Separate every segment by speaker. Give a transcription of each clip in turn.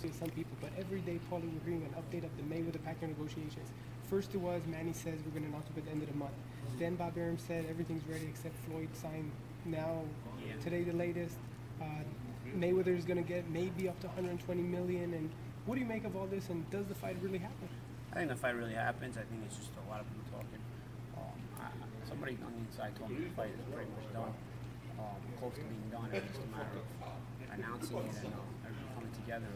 Speaker 1: conspiracy of some people, but every day, Paulie, we're hearing an update of the Mayweather-Pacquiao negotiations. First it was Manny says we're going to announce it at the end of the month. Then Bob Arum said everything's ready except Floyd signed. Now, today the latest, Mayweather's going to get maybe up to 120 million. And what do you make of all this? And does the fight really happen?
Speaker 2: I think the fight really happens. I think it's just a lot of people talking. Somebody on the inside told me the fight is pretty much done, close to being done. It's just a matter of announcing it and everything coming together.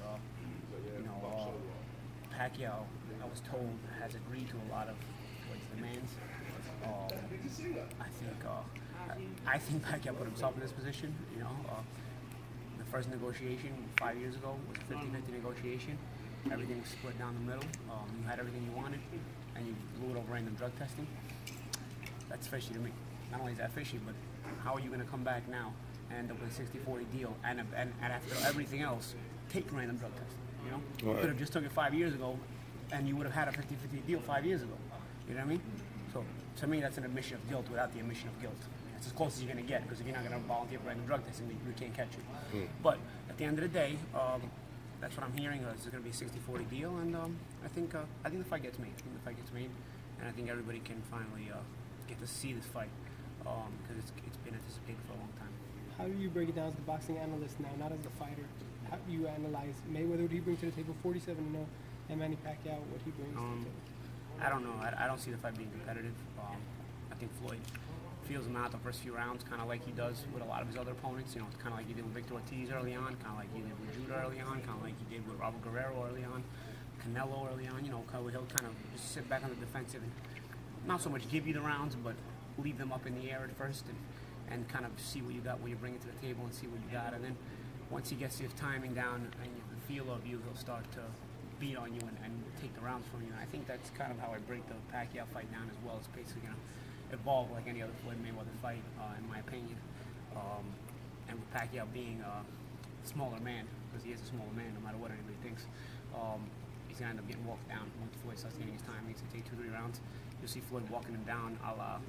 Speaker 2: Pacquiao, I was told, has agreed to a lot of Floyd's demands. I think Pacquiao put himself in this position. The first negotiation 5 years ago was a 50-50 negotiation. Everything was split down the middle. You had everything you wanted, and you blew it over random drug testing. That's fishy to me. Not only is that fishy, but how are you going to come back now and end up with a 60-40 deal and after everything else, take random drug testing? You could have just took it 5 years ago, and you would have had a 50-50 deal 5 years ago. You know what I mean? So to me, that's an admission of guilt without the admission of guilt. It's as close as you're going to get, because if you're not going to volunteer for random drug testing, we can't catch you. But at the end of the day, that's what I'm hearing. It's going to be a 60-40 deal, and I think the fight gets made. I think the fight gets made, and I think everybody can finally get to see this fight because it's been anticipated for a long time.
Speaker 1: How do you break it down as the boxing analyst now, not as a fighter? How do you analyze Mayweather? What do you bring to the table? 47-0, and Manny Pacquiao, what he brings to the table?
Speaker 2: I don't know. I don't see the fight being competitive. I think Floyd feels him out the first few rounds, kind of like he does with a lot of his other opponents. Kind of like he did with Victor Ortiz early on, kind of like he did with Judah early on, kind of like he did with Robert Guerrero early on, Canelo early on. He'll kind of just sit back on the defensive and not so much give you the rounds, but leave them up in the air at first and kind of see what you got, what you're bringing to the table, and see what you got. And then once he gets his timing down and the feel of you, he'll start to beat on you and take the rounds from you. And I think that's kind of how I break the Pacquiao fight down as well. It's basically going to evolve like any other Floyd Mayweather fight, in my opinion. And with Pacquiao being a smaller man, because he is a smaller man, no matter what anybody thinks, he's going to end up getting walked down once Floyd starts getting his time. He needs to take 2-3 rounds. You'll see Floyd walking him down, a la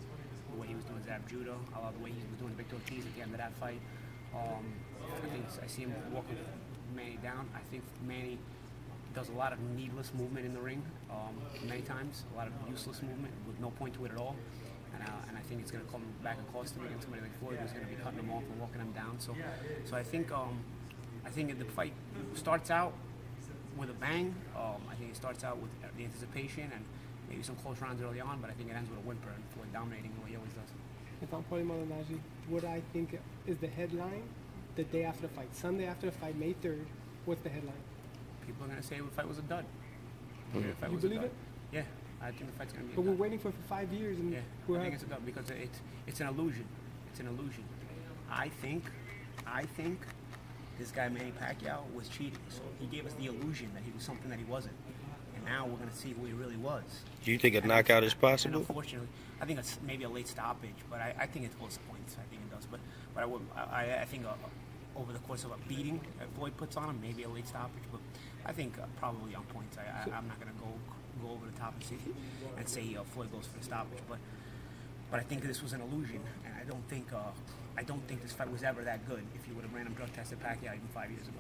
Speaker 2: the way he was doing Zab Judah, a la the way he was doing Victor Ortiz at the end of that fight. I see him walking Manny down. I think Manny does a lot of needless movement in the ring, many times, a lot of useless movement with no point to it at all. And I think it's going to come back and cost him against somebody like Floyd, who's going to be cutting him off and walking him down. So I think the fight starts out with a bang. I think it starts out with the anticipation and maybe some close rounds early on, but I think it ends with a whimper and Floyd dominating the way he always does.
Speaker 1: If I'm Paulie Malignaggi, what I think is the headline the day after the fight, Sunday after the fight, May 3rd, what's the headline?
Speaker 2: People are going to say the fight was a dud.
Speaker 1: You believe it?
Speaker 2: Yeah, I think the fight's going to be a
Speaker 1: But
Speaker 2: dud.
Speaker 1: we're waiting for 5 years. And
Speaker 2: yeah, I think it's a dud because it's an illusion. It's an illusion. I think this guy Manny Pacquiao was cheating. So he gave us the illusion that he was something that he wasn't. And now we're going to see who he really was.
Speaker 3: Do you think a knockout is possible?
Speaker 2: Unfortunately, I think it's maybe a late stoppage, but I think it's close points. I think it does. But I think over the course of a beating that Floyd puts on him, maybe a late stoppage. But I think probably on points. I'm not going to go over the top and say Floyd goes for the stoppage. But I think this was an illusion, and I don't think this fight was ever that good if you would have random drug tested Pacquiao even 5 years ago.